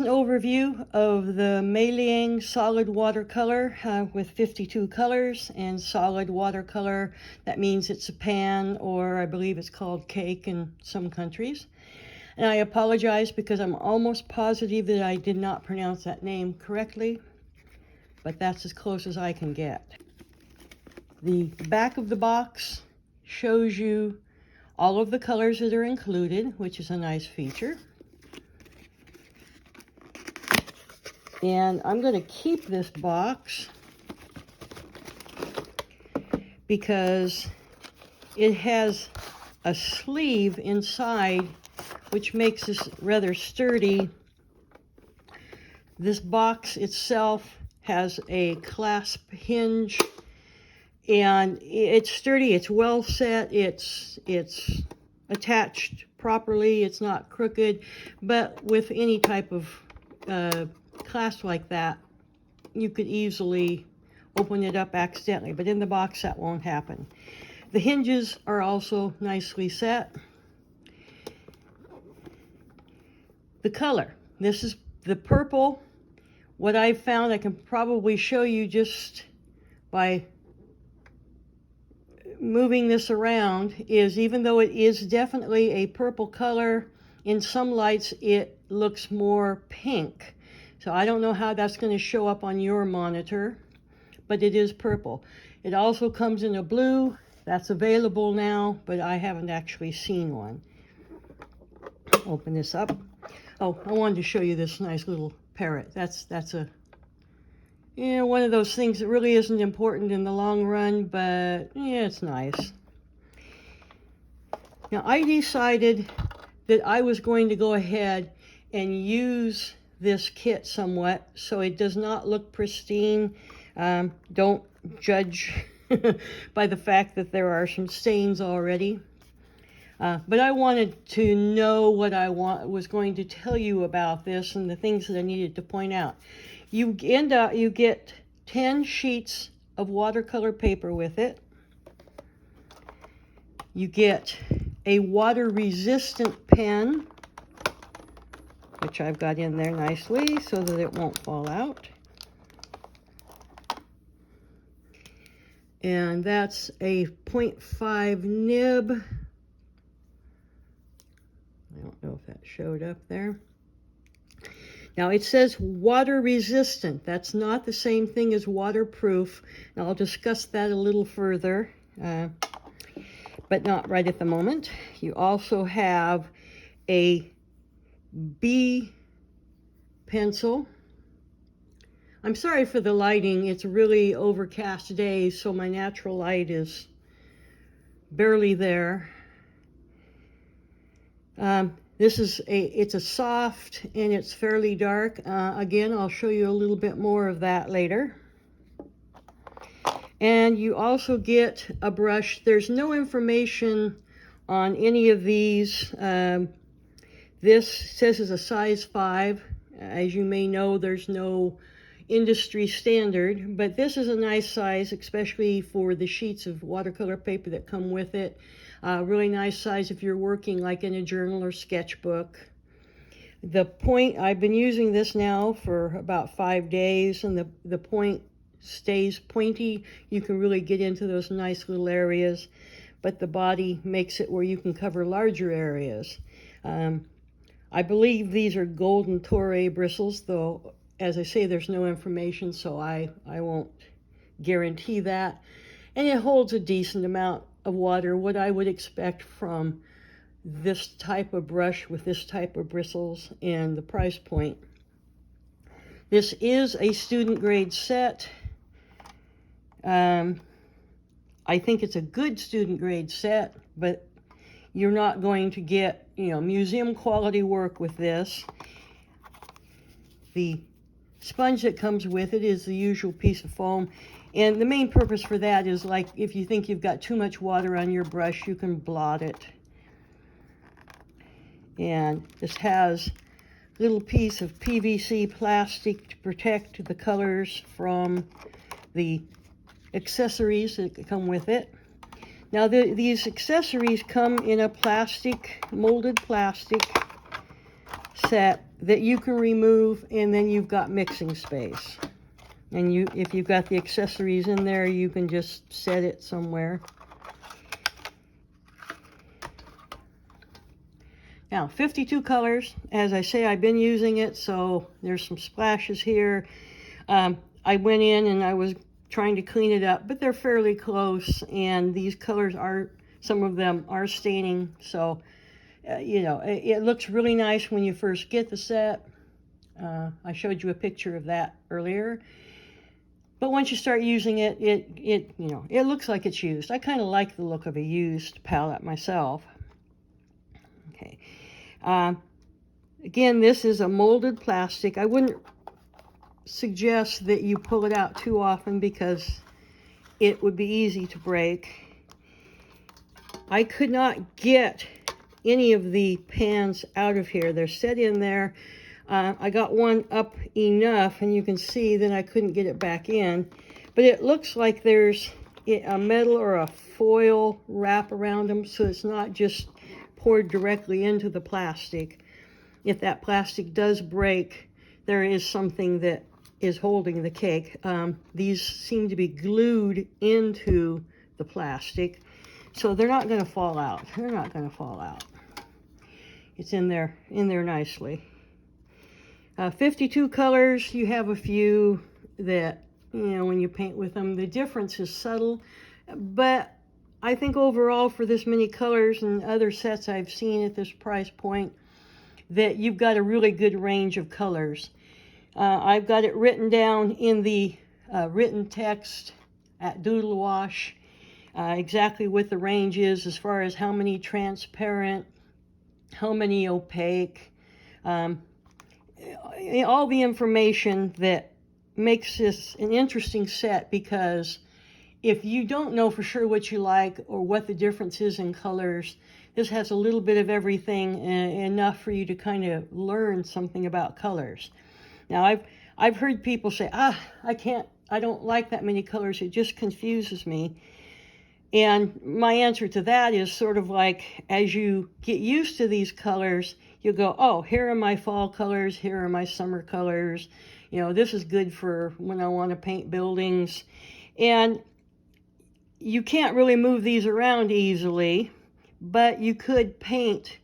an overview of the Meiliang Solid Watercolor with 52 colors, and solid watercolor, that means it's a pan, or I believe it's called cake in some countries. And I apologize because I'm almost positive that I did not pronounce that name correctly, but that's as close as I can get. The back of the box shows you all of the colors that are included, which is a nice feature. And I'm going to keep this box because it has a sleeve inside, which makes this rather sturdy. This box itself has a clasp hinge, and it's sturdy, it's well set, it's attached properly, it's not crooked, but with any type of clasp like that, you could easily open it up accidentally, but in the box that won't happen. The hinges are also nicely set. The color, this is the purple. What I've found, I can probably show you just by moving this around, is even though it is definitely a purple color, in some lights it looks more pink. So I don't know how that's going to show up on your monitor, but it is purple. It also comes in a blue. That's available now, but I haven't actually seen one. Open this up. Oh, I wanted to show you this nice little parrot. That's a, you know, one of those things that really isn't important in the long run, but yeah, it's nice. Now, I decided that I was going to go ahead and use this kit somewhat so it does not look pristine. Don't judge by the fact that there are some stains already. But I wanted to know what I was going to tell you about this and the things that I needed to point out. You get 10 sheets of watercolor paper with it. You get a water-resistant pen, which I've got in there nicely so that it won't fall out. And that's a 0.5 nib. I don't know if that showed up there. Now it says water resistant. That's not the same thing as waterproof. And I'll discuss that a little further, but not right at the moment. You also have a B pencil. I'm sorry for the lighting. It's a really overcast day, so my natural light is barely there. It's a soft and it's fairly dark. Again, I'll show you a little bit more of that later. And you also get a brush. There's no information on any of these. This says it's a size 5. As you may know, there's no industry standard, but this is a nice size, especially for the sheets of watercolor paper that come with it. Really nice size if you're working like in a journal or sketchbook. The point, I've been using this now for about 5 days, and the point stays pointy. You can really get into those nice little areas, but the body makes it where you can cover larger areas. I believe these are golden Torre bristles, though, as I say, there's no information, so I won't guarantee that. And it holds a decent amount of water, what I would expect from this type of brush with this type of bristles and the price point. This is a student grade set. I think it's a good student grade set, but you're not going to get, you know, museum quality work with this. The sponge that comes with it is the usual piece of foam, and the main purpose for that is, like, if you think you've got too much water on your brush, you can blot it. And this has a little piece of PVC plastic to protect the colors from the accessories that come with it. Now these accessories come in a plastic, molded plastic set that you can remove, and then you've got mixing space. And if you've got the accessories in there, you can just set it somewhere. Now, 52 colors. As I say, I've been using it, so there's some splashes here. I went in and I was trying to clean it up, but they're fairly close, and these colors are, some of them are staining, so you know, it looks really nice when you first get the set. I showed you a picture of that earlier. But once you start using it, you know, it looks like it's used. I kind of like the look of a used palette myself. Okay. Again, this is a molded plastic. I wouldn't suggest that you pull it out too often because it would be easy to break. I could not get any of the pans out of here. They're set in there. I got one up enough, and you can see that I couldn't get it back in. But it looks like there's a metal or a foil wrap around them, so it's not just poured directly into the plastic. If that plastic does break, there is something that is holding the cake. These seem to be glued into the plastic, so they're not going to fall out. They're not going to fall out. It's in there nicely. 52 colors. You have a few that, you know, when you paint with them, the difference is subtle, but I think overall for this many colors and other sets I've seen at this price point, that you've got a really good range of colors. I've got it written down in the written text at Doodlewash, exactly what the range is as far as how many transparent, how many opaque, all the information that makes this an interesting set, because if you don't know for sure what you like or what the difference is in colors, this has a little bit of everything, enough for you to kind of learn something about colors. Now, I've heard people say, I don't like that many colors, it just confuses me. And my answer to that is sort of like, as you get used to these colors, you go, oh, here are my fall colors, here are my summer colors. You know, this is good for when I want to paint buildings. And you can't really move these around easily, but you could paint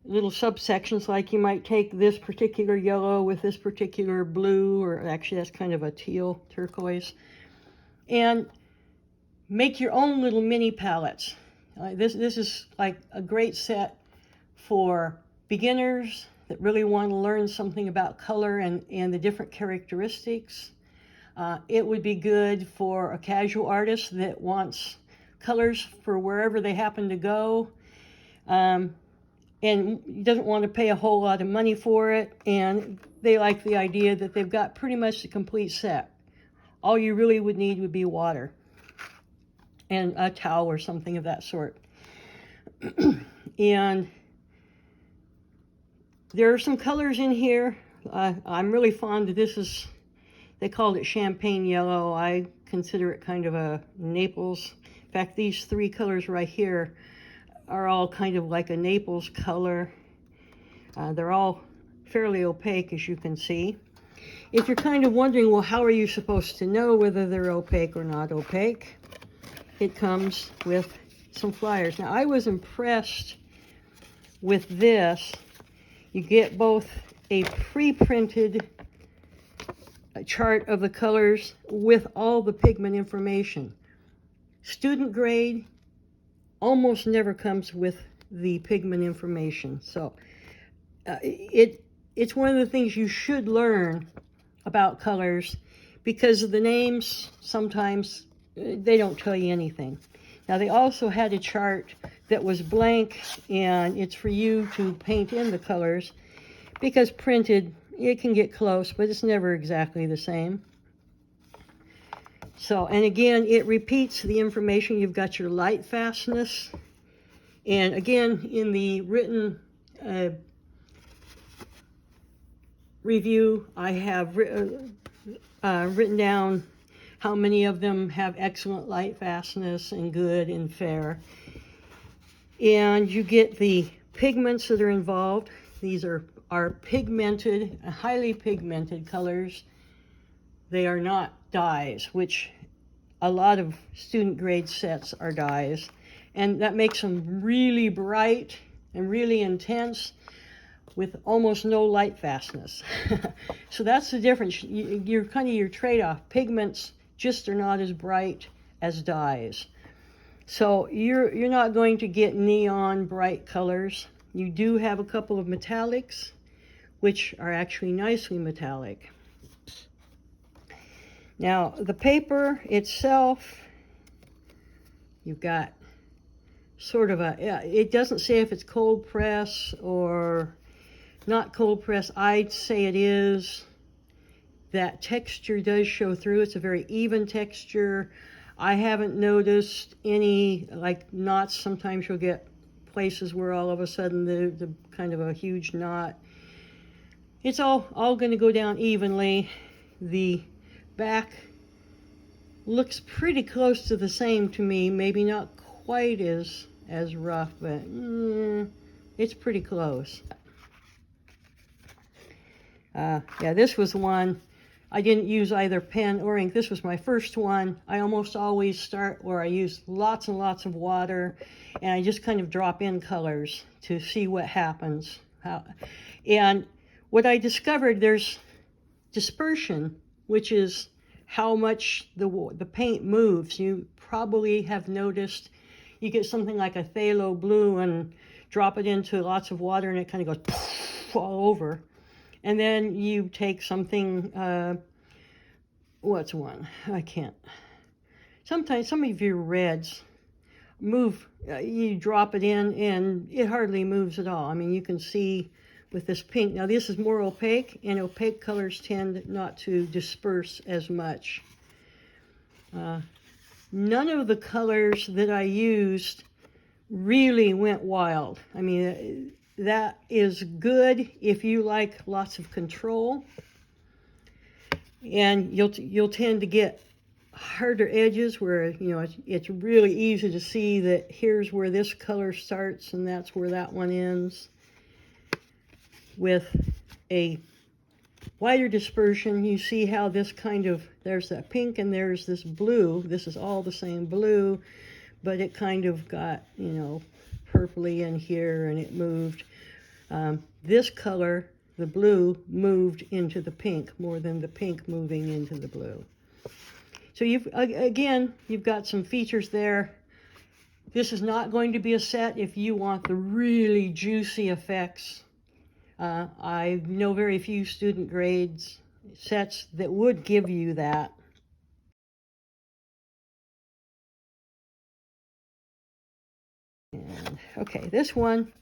little subsections, like you might take this particular yellow with this particular blue, or actually that's kind of a teal turquoise, and make your own little mini palettes. This is like a great set for beginners that really want to learn something about color and the different characteristics. It would be good for a casual artist that wants colors for wherever they happen to go, and doesn't want to pay a whole lot of money for it, and they like the idea that they've got pretty much the complete set. All you really would need would be water and a towel or something of that sort. And there are some colors in here. I'm really fond of this. They called it champagne yellow. I consider it kind of a Naples. In fact, these three colors right here are all kind of like a Naples color. They're all fairly opaque, as you can see. If you're kind of wondering, well, how are you supposed to know whether they're opaque or not opaque? It comes with some flyers. Now, I was impressed with this. You get both a pre-printed chart of the colors with all the pigment information. Student grade almost never comes with the pigment information. So it's one of the things you should learn about colors, because the names sometimes they don't tell you anything. Now, they also had a chart that was blank, and it's for you to paint in the colors, because printed, it can get close, but it's never exactly the same. So, and again, it repeats the information. You've got your light fastness. And again, in the written review, I have written down how many of them have excellent light fastness and good and fair. And you get the pigments that are involved. These are are pigmented, highly pigmented colors. They are not dyes, which a lot of student grade sets are dyes. And that makes them really bright and really intense with almost no light fastness. So that's the difference. You're kind of your trade-off. Pigments just are not as bright as dyes. So you're not going to get neon bright colors. You do have a couple of metallics, which are actually nicely metallic. Now, the paper itself, you've got sort of it doesn't say if it's cold press or not cold press. I'd say it is. That texture does show through. It's a very even texture. I haven't noticed any like knots. Sometimes you'll get places where all of a sudden the kind of a huge knot. It's all going to go down evenly. The back looks pretty close to the same to me. Maybe not quite as rough, but it's pretty close. Yeah, this was one. I didn't use either pen or ink. This was my first one. I almost always start where I use lots and lots of water, and I just kind of drop in colors to see what happens. And what I discovered, there's dispersion, which is how much the paint moves. You probably have noticed you get something like a phthalo blue and drop it into lots of water and it kind of goes all over. And then you take something, what's one? I can't. Sometimes some of your reds move, you drop it in and it hardly moves at all. I mean, you can see with this pink. Now this is more opaque, and opaque colors tend not to disperse as much. None of the colors that I used really went wild. I mean, that is good if you like lots of control, and you'll tend to get harder edges where, you know, it's really easy to see that here's where this color starts and that's where that one ends. With a wider dispersion, you see how this kind of, there's that pink and there's this blue. This is all the same blue, but it kind of got, you know, purpley in here and it moved. This color, the blue, moved into the pink more than the pink moving into the blue. So you've got some features there. This is not going to be a set if you want the really juicy effects. I know very few student grades sets that would give you that. And, okay, this one,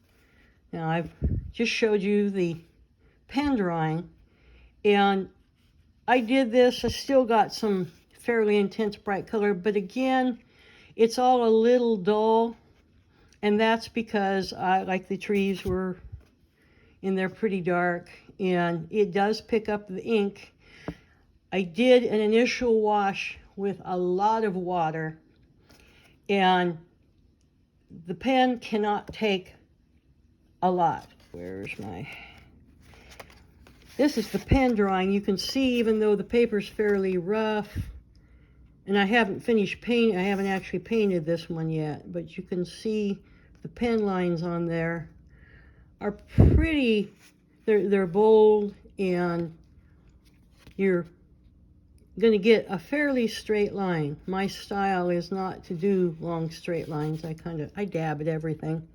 now I've just showed you the pen drawing, and I did this. I still got some fairly intense bright color, but again, it's all a little dull, and that's because like the trees were in there pretty dark, and it does pick up the ink. I did an initial wash with a lot of water, and the pen cannot take a lot. Where's my... This is the pen drawing. You can see, even though the paper's fairly rough, and I haven't finished painting, I haven't actually painted this one yet, but you can see the pen lines on there are pretty, they're bold, and you're going to get a fairly straight line. My style is not to do long straight lines. I dab at everything.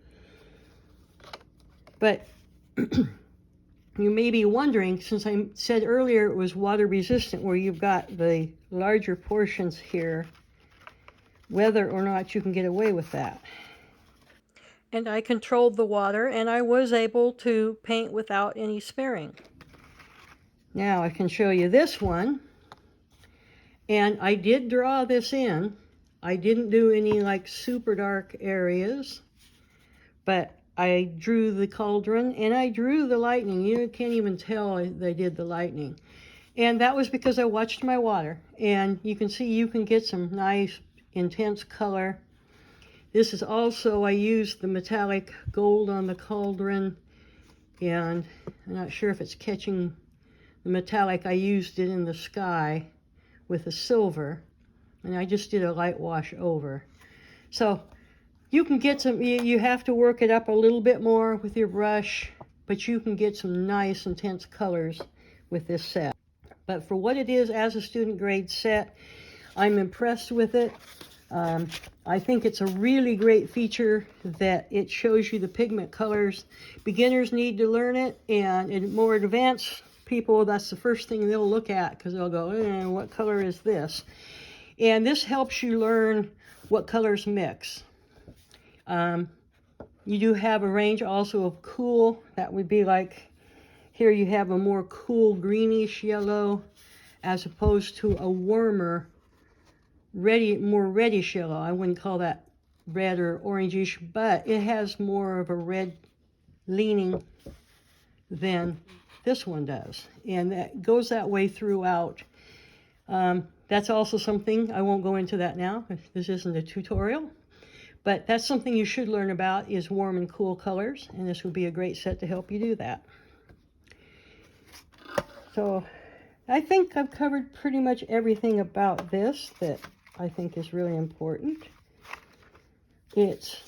But you may be wondering, since I said earlier it was water resistant, where you've got the larger portions here, whether or not you can get away with that. And I controlled the water, and I was able to paint without any sparing. Now I can show you this one. And I did draw this in. I didn't do any like super dark areas, but I drew the cauldron and I drew the lightning. You can't even tell I did the lightning. And that was because I watched my water. And you can see you can get some nice intense color. This is also, I used the metallic gold on the cauldron And I'm not sure if it's catching the metallic. I used it in the sky with a silver, and I just did a light wash over. So you can get some, you have to work it up a little bit more with your brush, but you can get some nice intense colors with this set. But for what it is as a student grade set, I'm impressed with it. I think it's a really great feature that it shows you the pigment colors. Beginners need to learn it, and in more advanced people, that's the first thing they'll look at, because they'll go, what color is this? And this helps you learn what colors mix. You do have a range also of cool. That would be like, here you have a more cool greenish yellow, as opposed to a warmer, more reddish yellow. I wouldn't call that red or orangish, but it has more of a red leaning than this one does. And that goes that way throughout. That's also something, I won't go into that now, this isn't a tutorial, but that's something you should learn about, is warm and cool colors, and this would be a great set to help you do that. So I think I've covered pretty much everything about this that I think is really important. It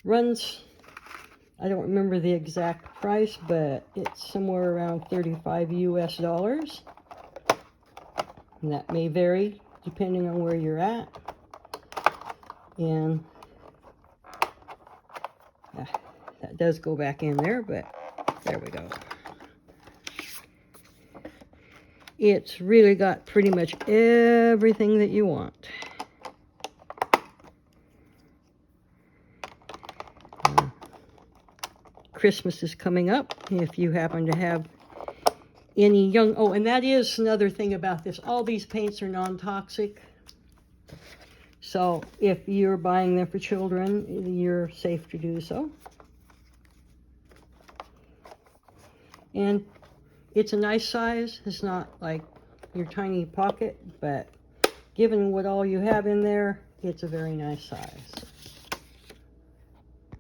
runs, I don't remember the exact price, but it's somewhere around $35 US. And that may vary depending on where you're at. And that does go back in there, but there we go. It's really got pretty much everything that you want. Christmas is coming up. If you happen to have any young, oh, and that is another thing about this. All these paints are non-toxic. So if you're buying them for children, you're safe to do so. And it's a nice size. It's not like your tiny pocket, but given what all you have in there, it's a very nice size.